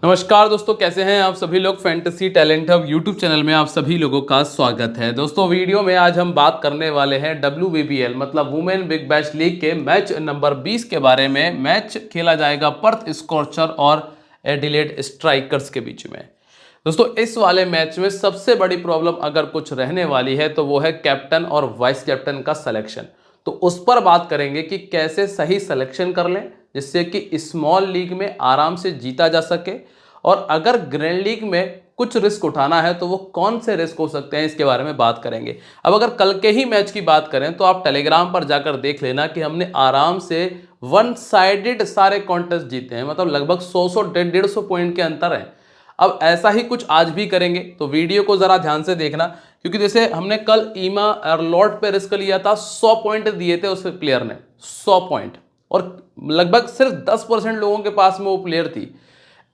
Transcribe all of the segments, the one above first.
नमस्कार दोस्तों, कैसे हैं आप सभी लोग। Fantasy talent hub YouTube channel में आप सभी लोगों का स्वागत है। दोस्तों वीडियो में आज हम बात करने वाले हैं WBBL मतलब वुमेन बिग बैश लीग के मैच नंबर 20 के बारे में। मैच खेला जाएगा पर्थ स्कॉर्चर और एडिलेड स्ट्राइकर्स के बीच में। दोस्तों इस वाले मैच में सबसे बड़ी प्रॉब्लम अगर कुछ रहने वाली है तो वो है कैप्टन और वाइस कैप्टन का सिलेक्शन। तो उस पर बात करेंगे कि कैसे सही सिलेक्शन कर लें जिससे कि स्मॉल लीग में आराम से जीता जा सके, और अगर ग्रैंड लीग में कुछ रिस्क उठाना है तो वो कौन से रिस्क हो सकते हैं इसके बारे में बात करेंगे। अब अगर कल के ही मैच की बात करें तो आप टेलीग्राम पर जाकर देख लेना कि हमने आराम से वन साइडेड सारे कॉन्टेस्ट जीते हैं, मतलब लगभग 100 150 पॉइंट के अंतर है। अब ऐसा ही कुछ आज भी करेंगे, तो वीडियो को जरा ध्यान से देखना, क्योंकि जैसे हमने कल ईमा एरलॉट पे रिस्क लिया था, 100 पॉइंट दिए थे उस प्लेयर ने, 100 पॉइंट, और लगभग सिर्फ 10% लोगों के पास में वो प्लेयर थी।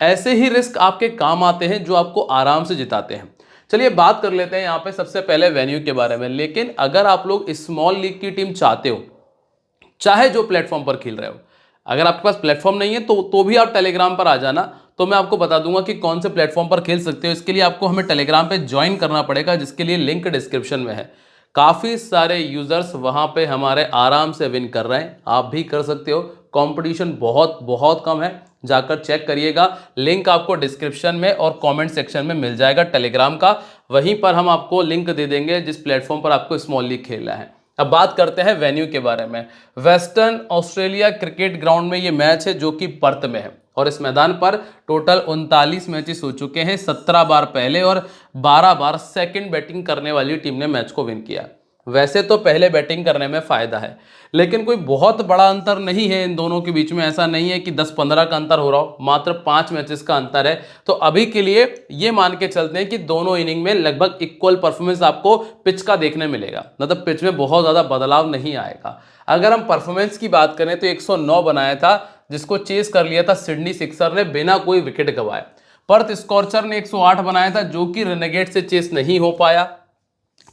ऐसे ही रिस्क आपके काम आते हैं जो आपको आराम से जिताते हैं। चलिए बात कर लेते हैं यहाँ पे सबसे पहले वेन्यू के बारे में। लेकिन अगर आप लोग स्मॉल लीग की टीम चाहते हो, चाहे जो प्लेटफॉर्म पर खेल रहे हो, अगर आपके पास प्लेटफॉर्म नहीं है तो भी आप टेलीग्राम पर आ जाना, तो मैं आपको बता दूंगा कि कौन से प्लेटफॉर्म पर खेल सकते हो। इसके लिए आपको हमें टेलीग्राम पे ज्वाइन करना पड़ेगा, जिसके लिए लिंक डिस्क्रिप्शन में है। काफ़ी सारे यूजर्स वहां पे हमारे आराम से विन कर रहे हैं, आप भी कर सकते हो। कंपटीशन बहुत बहुत कम है, जाकर चेक करिएगा। लिंक आपको डिस्क्रिप्शन में और कमेंट सेक्शन में मिल जाएगा टेलीग्राम का। वहीं पर हम आपको लिंक दे देंगे जिस प्लेटफॉर्म पर आपको स्मॉल लीग खेलना है। अब बात करते हैं वेन्यू के बारे में। वेस्टर्न ऑस्ट्रेलिया क्रिकेट ग्राउंड में ये मैच है जो कि पर्थ में है, और इस मैदान पर टोटल 39 मैचेस हो चुके हैं। 17 बार पहले और 12 बार सेकंड बैटिंग करने वाली टीम ने मैच को विन किया। वैसे तो पहले बैटिंग करने में फायदा है, लेकिन कोई बहुत बड़ा अंतर नहीं है इन दोनों के बीच में। ऐसा नहीं है कि 10-15 का अंतर हो रहा हो, मात्र 5 मैचेस का अंतर है। तो अभी के लिए ये मान के चलते हैं कि दोनों इनिंग में लगभग इक्वल परफॉर्मेंस आपको पिच का देखने मिलेगा, मतलब पिच में बहुत ज़्यादा बदलाव नहीं आएगा। अगर हम परफॉर्मेंस की बात करें तो 109 बनाया था, जिसको चेस कर लिया था सिडनी सिक्सर ने बिना कोई विकेट गंवाए। पर्थ स्कॉर्चर ने 108 बनाया था, जो कि रेनेगेट से चेस नहीं हो पाया।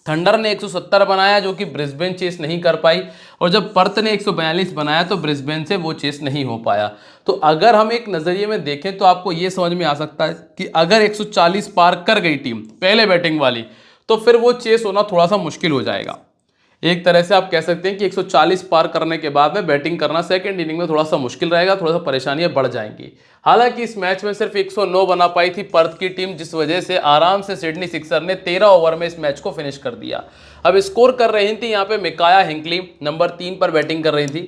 थंडर ने 170 बनाया, जो कि ब्रिस्बेन चेस नहीं कर पाई। और जब पर्थ ने 142 बनाया तो ब्रिस्बेन से वो चेस नहीं हो पाया। तो अगर हम एक नज़रिए में देखें तो आपको ये समझ में आ सकता है कि अगर 140 पार कर गई टीम पहले बैटिंग वाली, तो फिर वो चेस होना थोड़ा सा मुश्किल हो जाएगा। एक तरह से आप कह सकते हैं कि 140 पार करने के बाद में बैटिंग करना सेकंड इनिंग में थोड़ा सा मुश्किल रहेगा, थोड़ा सा परेशानियां बढ़ जाएंगी। हालांकि इस मैच में सिर्फ 109 बना पाई थी पर्थ की टीम, जिस वजह से आराम से सिडनी सिक्सर ने 13 ओवर में इस मैच को फिनिश कर दिया। अब स्कोर कर रही थी यहाँ पे मिकाया हिंकली, नंबर 3 पर बैटिंग कर रही थी।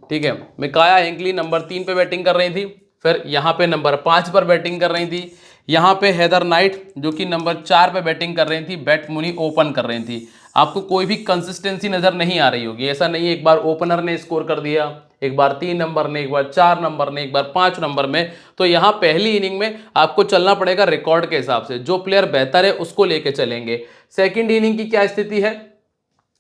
ठीक है, मिकाया हिंकली नंबर 3 पे बैटिंग कर रही थी। फिर यहाँ पे नंबर 5 पर बैटिंग कर रही थी। यहाँ पे हेदर नाइट जो कि नंबर 4 पे बैटिंग कर रही थी, बैट मुनी ओपन कर रही थी। आपको कोई भी कंसिस्टेंसी नजर नहीं आ रही होगी। ऐसा नहीं है एक बार ओपनर ने स्कोर कर दिया, एक बार 3 नंबर ने, एक बार 4 नंबर ने, एक बार 5 नंबर में। तो यहाँ पहली इनिंग में आपको चलना पड़ेगा रिकॉर्ड के हिसाब से, जो प्लेयर बेहतर है उसको लेके चलेंगे। सेकंड इनिंग की क्या स्थिति है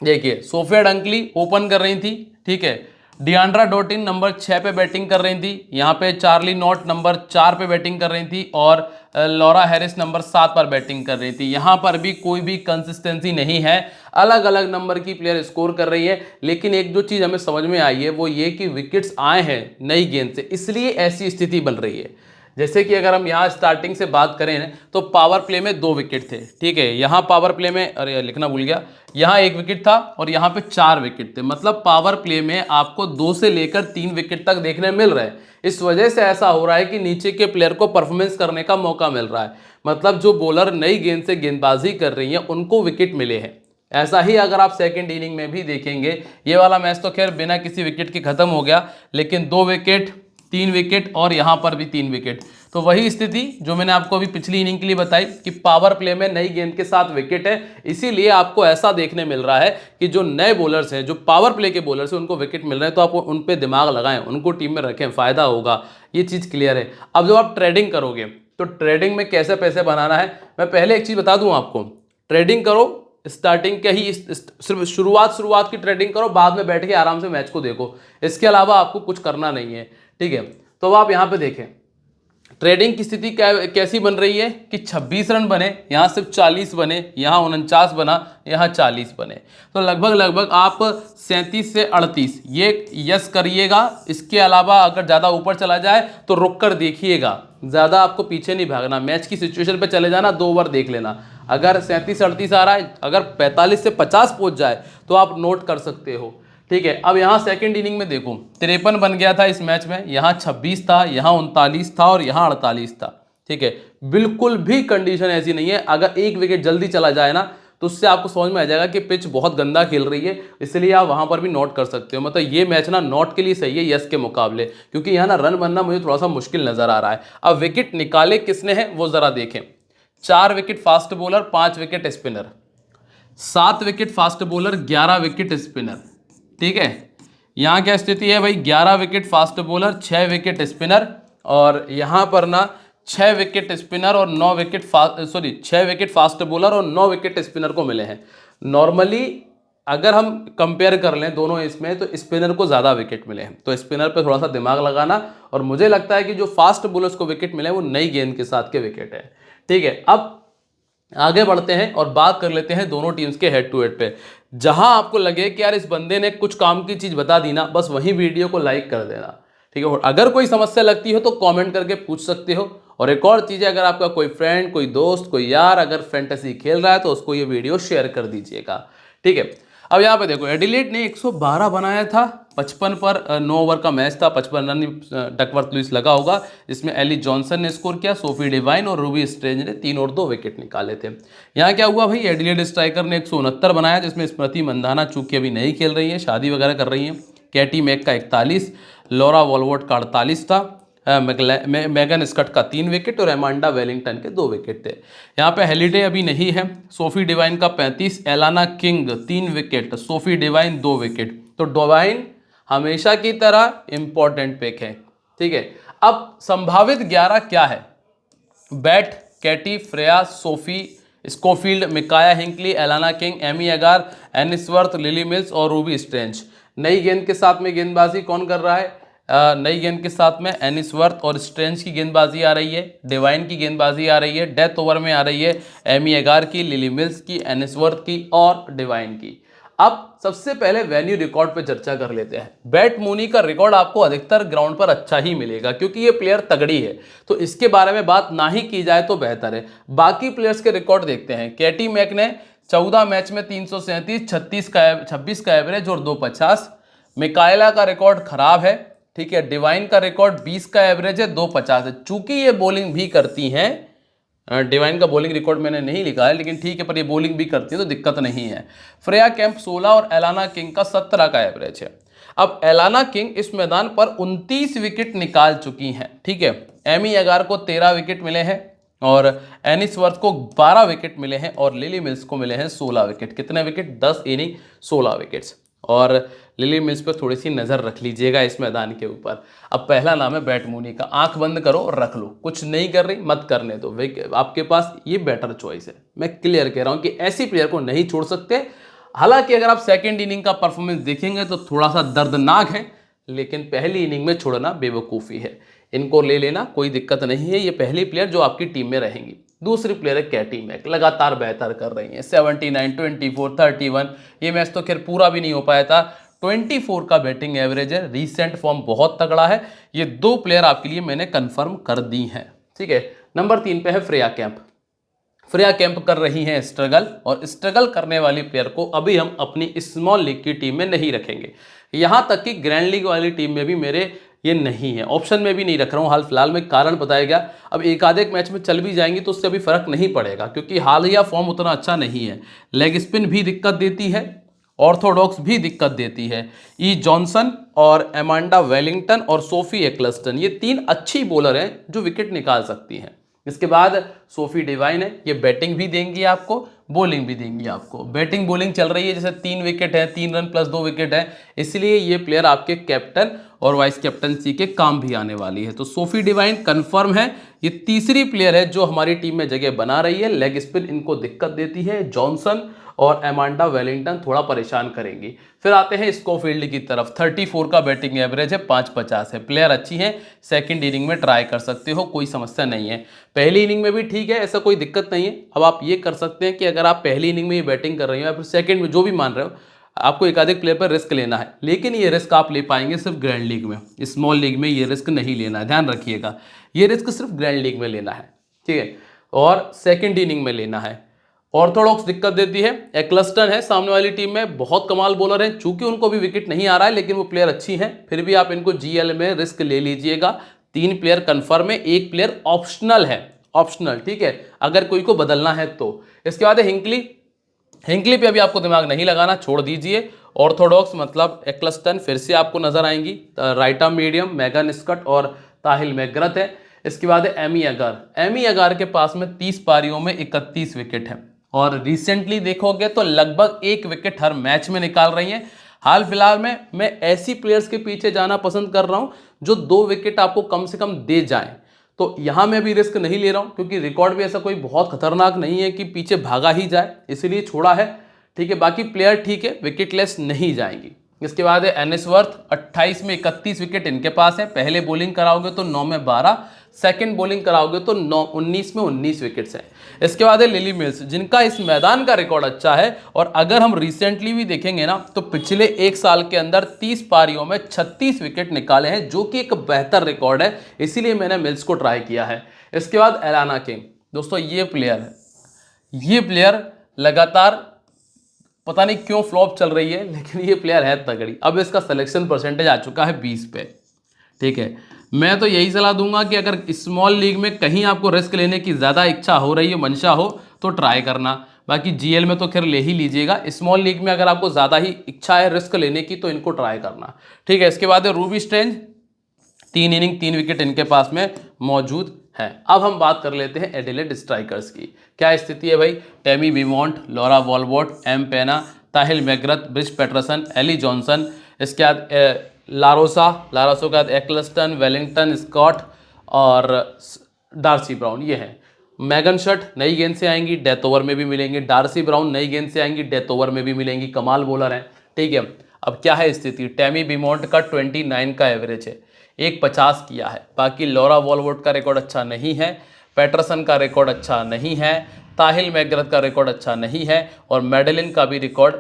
देखिए, सोफिया डंकली ओपन कर रही थी। ठीक है, डियांड्रा डोटिन नंबर 6 पे बैटिंग कर रही थी। यहाँ पे चार्ली नॉट नंबर 4 पे बैटिंग कर रही थी, और लॉरा हैरिस नंबर 7 पर बैटिंग कर रही थी। यहाँ पर भी कोई भी कंसिस्टेंसी नहीं है, अलग अलग नंबर की प्लेयर स्कोर कर रही है। लेकिन एक जो चीज़ हमें समझ में आई है वो ये कि विकेट्स आए हैं नई गेंद से, इसलिए ऐसी स्थिति बन रही है। जैसे कि अगर हम यहाँ स्टार्टिंग से बात करें तो पावर प्ले में 2 विकेट थे। ठीक है, यहाँ पावर प्ले में, अरे लिखना भूल गया, यहाँ 1 विकेट था और यहाँ पे 4 विकेट थे। मतलब पावर प्ले में आपको 2 से लेकर 3 विकेट तक देखने मिल रहे हैं। इस वजह से ऐसा हो रहा है कि नीचे के प्लेयर को परफॉर्मेंस करने का मौका मिल रहा है। मतलब जो बॉलर नई गेंद से गेंदबाजी कर रही है उनको विकेट मिले हैं। ऐसा ही अगर आप सेकंड इनिंग में भी देखेंगे, ये वाला मैच तो खैर बिना किसी विकेट के खत्म हो गया, लेकिन 2 विकेट, 3 विकेट और यहाँ पर भी 3 विकेट। तो वही स्थिति जो मैंने आपको अभी पिछली इनिंग के लिए बताई कि पावर प्ले में नई गेंद के साथ विकेट है, इसीलिए आपको ऐसा देखने मिल रहा है कि जो नए बॉलर्स हैं, जो पावर प्ले के बॉलर्स हैं, उनको विकेट मिल रहे हैं। तो आप उन पे दिमाग लगाएं, उनको टीम में रखें, फायदा होगा, ये चीज़ क्लियर है। अब जब आप ट्रेडिंग करोगे तो ट्रेडिंग में कैसे पैसे बनाना है, मैं पहले एक चीज़ बता दूँ आपको। ट्रेडिंग करो, स्टार्टिंग के ही सिर्फ शुरुआत की ट्रेडिंग करो, बाद में बैठ के आराम से मैच को देखो। इसके अलावा आपको कुछ करना नहीं है। ठीक है, तो अब आप यहाँ पे देखें ट्रेडिंग की स्थिति कैसी बन रही है कि 26 रन बने, यहाँ सिर्फ 40 बने, यहाँ 49 बना, यहाँ 40 बने। तो लगभग लगभग आप 37 से 38 ये यस करिएगा। इसके अलावा अगर ज़्यादा ऊपर चला जाए तो रुक कर देखिएगा, ज़्यादा आपको पीछे नहीं भागना, मैच की सिचुएशन पे चले जाना, 2 ओवर देख लेना। अगर 37 38 आ रहा है, अगर 45 से 50 पहुँच जाए तो आप नोट कर सकते हो। ठीक है, अब यहाँ सेकंड इनिंग में देखो 53 बन गया था इस मैच में, यहाँ 26 था, यहाँ 39 था और यहाँ 48 था। ठीक है, बिल्कुल भी कंडीशन ऐसी नहीं है। अगर एक विकेट जल्दी चला जाए ना तो उससे आपको समझ में आ जाएगा कि पिच बहुत गंदा खेल रही है, इसलिए आप वहां पर भी नोट कर सकते हो। मतलब ये मैच ना नोट के लिए सही है यस के मुकाबले, क्योंकि यहाँ ना रन बनना मुझे थोड़ा सा मुश्किल नजर आ रहा है। अब विकेट निकाले किसने है वो जरा देखें। 4 wicket fast bowler, 5 wicket spinner, 7 wicket fast bowler, 11 wicket spinner. ठीक है, यहाँ क्या स्थिति है भाई, 11 wicket fast bowler, 6 wicket spinner, और यहाँ पर ना 6 विकेट स्पिनर और 9 विकेट 6 विकेट फास्ट बॉलर और 9 विकेट स्पिनर को मिले हैं। नॉर्मली अगर हम कंपेयर कर लें दोनों इसमें तो स्पिनर को ज़्यादा विकेट मिले हैं, तो स्पिनर पे थोड़ा सा दिमाग लगाना। और मुझे लगता है कि जो फास्ट बॉलर्स को विकेट मिले हैं वो नई गेंद के साथ के विकेट है। ठीक है, अब आगे बढ़ते हैं और बात कर लेते हैं दोनों टीम्स के हेड टू हेड पे। जहां आपको लगे कि यार इस बंदे ने कुछ काम की चीज बता दी ना, बस वही वीडियो को लाइक कर देना। ठीक है, और अगर कोई समस्या लगती हो तो कमेंट करके पूछ सकते हो। और एक और चीज है, अगर आपका कोई फ्रेंड, कोई दोस्त, कोई यार अगर फैंटेसी खेल रहा है तो उसको ये वीडियो शेयर कर दीजिएगा। ठीक है, अब यहाँ पे देखो एडिलेड ने 112 बनाया था 55 पर, 9 ओवर का मैच था, 55 रन डकवर्थ लुइस लगा होगा, जिसमें एली जॉनसन ने स्कोर किया, सोफी डिवाइन और रूबी स्ट्रेंज ने 3 और 2 विकेट निकाले थे। यहाँ क्या हुआ भाई, एडिलेड स्ट्राइकर ने 169 बनाया, जिसमें स्मृति मंदाना चूंकि अभी नहीं खेल रही है, शादी वगैरह कर रही है, कैटी मैक का 41, लॉरा वॉलवर्ट का 48 था, मैगन स्कट का 3 विकेट और एमांडा वेलिंगटन के 2 विकेट थे। यहाँ पे हेलिडे अभी नहीं है, सोफी डिवाइन का 35, Alana king 3 wicket, Sophie Devine 2 wicket. तो डिवाइन हमेशा की तरह इंपॉर्टेंट पिक है। ठीक है, अब संभावित 11 क्या है, Bat, Katie, Freya, Sophie, Scofield, Mikayla Hinkley, Alana King, Amy Agar, Ainsworth, Lily Mills और रूबी स्ट्रेंज। नई गेंद के साथ में गेंदबाजी कौन कर रहा है, नई गेंद के साथ में एनिसवर्थ और स्ट्रेंज की गेंदबाजी आ रही है, डिवाइन की गेंदबाजी आ रही है, डेथ ओवर में आ रही है एमी एगार की, लिली मिल्स की, एनिसवर्थ की और डिवाइन की। अब सबसे पहले वेन्यू रिकॉर्ड पे चर्चा कर लेते हैं। बैट मूनी का रिकॉर्ड आपको अधिकतर ग्राउंड पर अच्छा ही मिलेगा, क्योंकि ये प्लेयर तगड़ी है, तो इसके बारे में बात ना ही की जाए तो बेहतर है। बाकी प्लेयर्स के रिकॉर्ड देखते हैं। कैटी मैक ने 14 मैच में 337, 26 का एवरेज और 250। मिकायला का रिकॉर्ड खराब है। ठीक है, डिवाइन का रिकॉर्ड 20 का एवरेज है, 250 है। चूंकि ये बॉलिंग भी करती हैं, डिवाइन का बॉलिंग रिकॉर्ड मैंने नहीं लिखा है, लेकिन ठीक है, पर ये बॉलिंग भी करती है तो दिक्कत नहीं है। फ्रेया कैंप 16 और एलाना किंग का 17 का एवरेज है। अब एलाना किंग इस मैदान पर 29 विकेट निकाल चुकी हैं। ठीक है, एमी अगार को 13 विकेट मिले हैं और एनिसवर्थ को 12 विकेट मिले हैं और लिली मिल्स को मिले हैं 16 विकेट। कितने विकेट, 10 इनिंग 16 विकेट्स। और लिली मिल्स पर थोड़ी सी नज़र रख लीजिएगा इस मैदान के ऊपर। अब पहला नाम है बैट मूनी का, आंख बंद करो और रख लो, कुछ नहीं कर रही मत करने दो, आपके पास ये बेटर चॉइस है। मैं क्लियर कह रहा हूँ कि ऐसी प्लेयर को नहीं छोड़ सकते। हालांकि अगर आप सेकेंड इनिंग का परफॉर्मेंस देखेंगे तो थोड़ा सा दर्दनाक है, लेकिन पहली इनिंग में छोड़ना बेवकूफ़ी है। इनको ले लेना, कोई दिक्कत नहीं है, ये पहली प्लेयर जो आपकी टीम में रहेंगी। दूसरी प्लेयर है कैटी मैक, लगातार बेहतर कर रही हैं, 79, 24, 31। ये मैच तो खैर पूरा भी नहीं हो पाया था, 24 का बैटिंग एवरेज है, रीसेंट फॉर्म बहुत तगड़ा है। ये 2 प्लेयर आपके लिए मैंने कंफर्म कर दी हैं। ठीक है, नंबर 3 पे है फ्रेया कैंप। फ्रेया कैंप कर रही हैं स्ट्रगल, और स्ट्रगल करने वाली प्लेयर को अभी हम अपनी स्मॉल लीग की टीम में नहीं रखेंगे। यहां तक कि ग्रैंड लीग वाली टीम में भी मेरे ये नहीं है, ऑप्शन में भी नहीं रख रहा हूँ हाल फिलहाल में। कारण बताया गया, अब एक आधे मैच में चल भी जाएंगी तो उससे अभी फर्क नहीं पड़ेगा, क्योंकि हालिया फॉर्म उतना अच्छा नहीं है। लेग स्पिन भी दिक्कत देती है, ऑर्थोडॉक्स भी दिक्कत देती है। ई जॉनसन और एमांडा वेलिंगटन और सोफी एक्लस्टन, ये 3 अच्छी बॉलर हैं जो विकेट निकाल सकती हैं। इसके बाद सोफी डिवाइन है, ये बैटिंग भी देंगी आपको, बॉलिंग भी देंगी आपको। बैटिंग बॉलिंग चल रही है, जैसे 3 विकेट है, 3 रन प्लस 2 विकेट है, इसलिए ये प्लेयर आपके कैप्टन और वाइस कैप्टनसी के काम भी आने वाली है। तो सोफी डिवाइन कंफर्म है, ये तीसरी प्लेयर है जो हमारी टीम में जगह बना रही है। लेग स्पिन इनको दिक्कत देती है, जॉनसन और एमांडा वेलिंगटन थोड़ा परेशान करेंगी। फिर आते हैं स्कोफील्ड की तरफ, 34 का बैटिंग एवरेज है, 5.50 है, प्लेयर अच्छी है, सेकंड इनिंग में ट्राई कर सकते हो, कोई समस्या नहीं है। पहली इनिंग में भी ठीक है, ऐसा कोई दिक्कत नहीं है। अब आप ये कर सकते हैं कि अगर आप पहली इनिंग में ये बैटिंग कर रहे हो या फिर सेकंड में, जो भी मान रहे हो, आपको एकाधिक प्लेयर पर रिस्क लेना है, लेकिन ये रिस्क आप ले पाएंगे सिर्फ ग्रैंड लीग में। स्मॉल लीग में ये रिस्क नहीं लेना है, ध्यान रखिएगा, ये रिस्क सिर्फ ग्रैंड लीग में लेना है, ठीक है, और सेकंड इनिंग में लेना है। ऑर्थोडॉक्स दिक्कत देती है, एक्लस्टन है सामने वाली टीम में, बहुत कमाल बॉलर है, चूंकि उनको भी विकेट नहीं आ रहा है लेकिन वो प्लेयर अच्छी हैं, फिर भी आप इनको जीएल में रिस्क ले लीजिएगा। 3 प्लेयर कंफर्म है, 1 प्लेयर ऑप्शनल है, ऑप्शनल, ठीक है, अगर कोई को बदलना है तो। इसके बाद है हिंकली, हिंकली पे अभी आपको दिमाग नहीं लगाना, छोड़ दीजिए। ऑर्थोडॉक्स मतलब एक्लस्टन फिर से आपको नजर आएंगी, राइट आर्म मीडियम मैगन स्कट और ताहिल मैकग्रथ है। इसके बाद है एमी अगार, एमी अगार के पास में 30 पारियों में 31 विकेट है और रिसेंटली देखोगे तो लगभग 1 विकेट हर मैच में निकाल रही हैं। हाल फिलहाल में मैं ऐसी प्लेयर्स के पीछे जाना पसंद कर रहा हूं जो 2 विकेट आपको कम से कम दे जाएं। तो यहां मैं भी रिस्क नहीं ले रहा हूं क्योंकि रिकॉर्ड भी ऐसा कोई बहुत खतरनाक नहीं है कि पीछे भागा ही जाए, इसीलिए छोड़ा है, ठीक है। बाकी प्लेयर ठीक है, विकेटलेस नहीं जाएंगी। इसके बाद है एनिसवर्थ, 28 में 31 विकेट इनके पास है, पहले बॉलिंग कराओगे तो 9 में 12, सेकंड बॉलिंग कराओगे तो 19 में 19 विकेट्स हैं। इसके बाद है लिली मिल्स, जिनका इस मैदान का रिकॉर्ड अच्छा है और अगर हम रिसेंटली भी देखेंगे ना तो पिछले 1 साल के अंदर 30 पारियों में 36 विकेट निकाले हैं, जो कि एक बेहतर रिकॉर्ड है, इसीलिए मैंने मिल्स को ट्राई किया है। इसके बाद एलाना किंग, दोस्तों ये प्लेयर है, ये प्लेयर लगातार पता नहीं क्यों फ्लॉप चल रही है, लेकिन ये प्लेयर है तगड़ी। अब इसका सिलेक्शन परसेंटेज आ चुका है 20 पे, ठीक है। मैं तो यही सलाह दूंगा कि अगर स्मॉल लीग में कहीं आपको रिस्क लेने की ज़्यादा इच्छा हो रही है, मंशा हो, तो ट्राई करना। बाकी जीएल में तो खैर ले ही लीजिएगा, स्मॉल लीग में अगर आपको ज़्यादा ही इच्छा है रिस्क लेने की तो इनको ट्राई करना, ठीक है। इसके बाद है रूबी स्ट्रेंज, 3 इनिंग 3 विकेट इनके पास में मौजूद है। अब हम बात कर लेते हैं एडिलेड स्ट्राइकर्स की, क्या स्थिति है भाई। टैमी विमोंट, लॉरा वॉलबॉट, एम पेना, ताहिल मैकग्रथ, ब्रिज पैटरसन, एली जॉनसन, इसके बाद लारोसा के बाद एक्लस्टन, वेलिंगटन, स्कॉट और डार्सी ब्राउन, ये है। मैगन शट नई गेंद से आएंगी, डेथ ओवर में भी मिलेंगी, डार्सी ब्राउन नई गेंद से आएंगी, डेथ ओवर में भी मिलेंगी, कमाल बॉलर हैं, ठीक है। अब क्या है स्थिति, टैमी विमोंट का 29 का एवरेज है, 1.50 किया है। बाकी लॉरा वॉलबॉट का रिकॉर्ड अच्छा नहीं है, पैटरसन का रिकॉर्ड अच्छा नहीं है, ताहिल मैकग्रथ का रिकॉर्ड अच्छा नहीं है और मेडेलिन का भी रिकॉर्ड,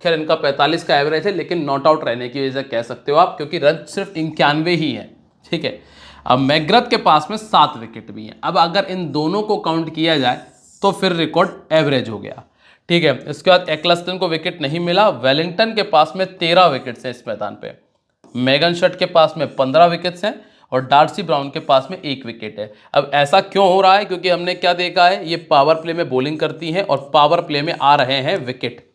खैर इनका 45 का एवरेज है, लेकिन नॉट आउट रहने की वजह से कह सकते हो आप, क्योंकि रन सिर्फ 91 ही है, ठीक है। अब मैकग्रथ के पास में 7 विकेट भी हैं। अब अगर इन दोनों को काउंट किया जाए तो फिर रिकॉर्ड एवरेज हो गया, ठीक है। इसके बाद एक्लस्टन को विकेट नहीं मिला, वेलिंगटन के पास में 13 विकेट्स हैं इस मैदान पे, मैगन शट के पास में 15 विकेट्स हैं और डार्सी ब्राउन के पास में 1 विकेट है। अब ऐसा क्यों हो रहा है, क्योंकि हमने क्या देखा है, ये पावर प्ले में बॉलिंग करती हैं और पावर प्ले में आ रहे हैं विकेट,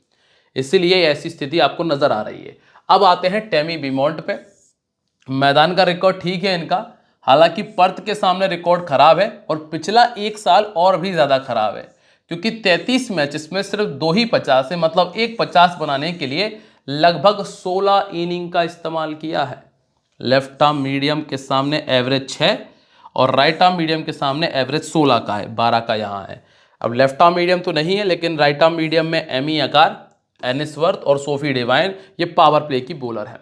इसीलिए ऐसी स्थिति आपको नजर आ रही है। अब आते हैं टैमी विमोंट पे, मैदान का रिकॉर्ड ठीक है इनका, हालांकि पर्थ के सामने रिकॉर्ड खराब है और पिछला 1 साल और भी ज्यादा खराब है, क्योंकि 33 मैचेस में सिर्फ 2 ही 50 है, मतलब एक 50 बनाने के लिए लगभग 16 इनिंग का इस्तेमाल किया है। लेफ्ट आर्म मीडियम के सामने एवरेज 6 और राइट आर्म मीडियम के सामने एवरेज 16 का है, 12 का यहाँ है। अब लेफ्ट आर्म मीडियम तो नहीं है, लेकिन राइट आर्म मीडियम में एमी अकार, एनिसवर्थ और सोफी डिवाइन ये पावर प्ले की बॉलर है।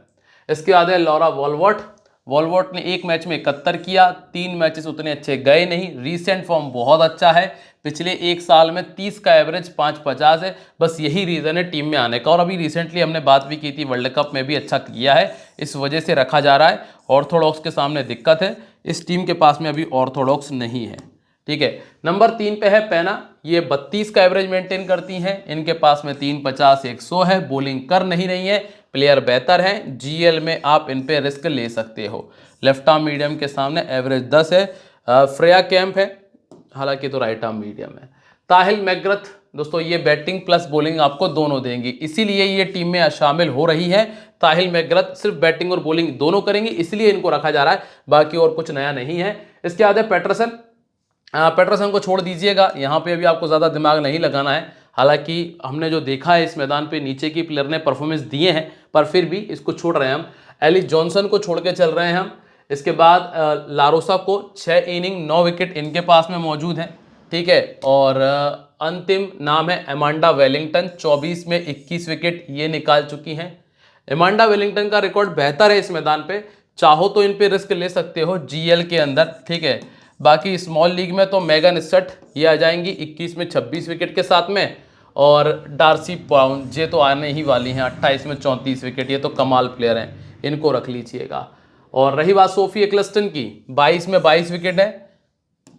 इसके बाद है लॉरा वॉलबॉट, वॉलबॉट ने 1 मैच में 71 किया, 3 मैचेस उतने अच्छे गए नहीं, रीसेंट फॉर्म बहुत अच्छा है, पिछले 1 साल में 30 का एवरेज, 5.50 है, बस यही रीज़न है टीम में आने का। और अभी रिसेंटली हमने बात भी की थी, वर्ल्ड कप में भी अच्छा किया है, इस वजह से रखा जा रहा है। ऑर्थोडॉक्स के सामने दिक्कत है, इस टीम के पास में अभी ऑर्थोडॉक्स नहीं है, ठीक है। नंबर 3 पे है पेना, ये 32 का एवरेज मेंटेन करती हैं, इनके पास में 350 100 है, बॉलिंग कर नहीं रही है, प्लेयर बेहतर है, जीएल में आप इन पे रिस्क ले सकते हो। लेफ्ट आर्म मीडियम के सामने एवरेज 10 है। फ्रेया कैंप है, हालांकि तो राइट आर्म मीडियम है। ताहिल मैकग्रथ, दोस्तों ये बैटिंग प्लस बॉलिंग आपको दोनों देंगी, इसीलिए ये टीम में शामिल हो रही है। ताहिल मैकग्रथ सिर्फ बैटिंग और बॉलिंग दोनों करेंगी, इसलिए इनको रखा जा रहा है, बाकी और कुछ नया नहीं है। इसके बाद है पैटरसन, पेटरसन को छोड़ दीजिएगा, यहाँ पे अभी आपको ज़्यादा दिमाग नहीं लगाना है। हालांकि हमने जो देखा है इस मैदान पे नीचे की प्लेयर ने परफॉर्मेंस दिए हैं, पर फिर भी इसको छोड़ रहे हैं हम। एलिस जॉनसन को छोड़ के चल रहे हैं हम। इसके बाद लारोसा को 6 इनिंग 9 विकेट इनके पास में मौजूद है, ठीक है। और अंतिम नाम है एमांडा वेलिंगटन, 24 में 21 विकेट ये निकाल चुकी हैं। एमांडा वेलिंगटन का रिकॉर्ड बेहतर है इस मैदान पे, चाहो तो इन पे रिस्क ले सकते हो जीएल के अंदर, ठीक है। बाकी स्मॉल लीग में तो मेगन स्टट ये आ जाएंगी 21 में 26 विकेट के साथ में, और डार्सी ब्राउन ये तो आने ही वाली हैं 28 में 34 विकेट, ये तो कमाल प्लेयर हैं, इनको रख लीजिएगा। और रही बात सोफी एक्लस्टन की, 22 में 22 विकेट है,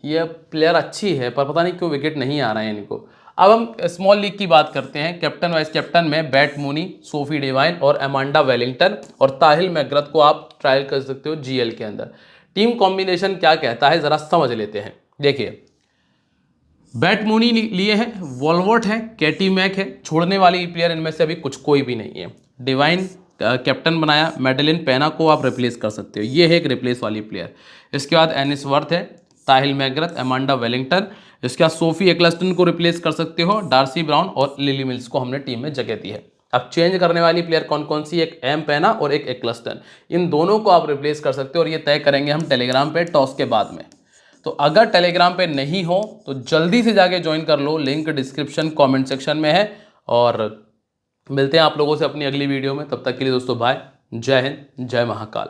ये प्लेयर अच्छी है पर पता नहीं क्यों विकेट नहीं आ रहे हैं इनको। अब हम स्मॉल लीग की बात करते हैं। कैप्टन वाइस कैप्टन में बैट मूनी, सोफी डिवाइन और एमांडा वेलिंगटन और ताहिल मैकग्रथ को आप ट्रायल कर सकते हो जीएल के अंदर। टीम कॉम्बिनेशन क्या कहता है जरा समझ लेते हैं। देखिए, बैट मूनी लिए हैं, वॉलवर्ट है, कैटी मैक है, छोड़ने वाली प्लेयर इनमें से अभी कुछ कोई भी नहीं है। डिवाइन कैप्टन बनाया, मेडेलिन पेना को आप रिप्लेस कर सकते हो, ये है एक रिप्लेस वाली प्लेयर। इसके बाद एनिस वर्थ है, ताहिल मैकग्रथ, एमांडा वेलिंगटन। इसके बाद सोफी एक्लस्टन को रिप्लेस कर सकते हो, डार्सी ब्राउन और लिली मिल्स को हमने टीम में जगह दी है। अब चेंज करने वाली प्लेयर कौन कौन सी, एक एम पेना और एक एक्लस्टन, इन दोनों को आप रिप्लेस कर सकते हो और ये तय करेंगे हम टेलीग्राम पे टॉस के बाद में। तो अगर टेलीग्राम पे नहीं हो तो जल्दी से जाके ज्वाइन कर लो, लिंक डिस्क्रिप्शन कमेंट सेक्शन में है। और मिलते हैं आप लोगों से अपनी अगली वीडियो में, तब तक के लिए दोस्तों बाय, जय हिंद, जय महाकाल।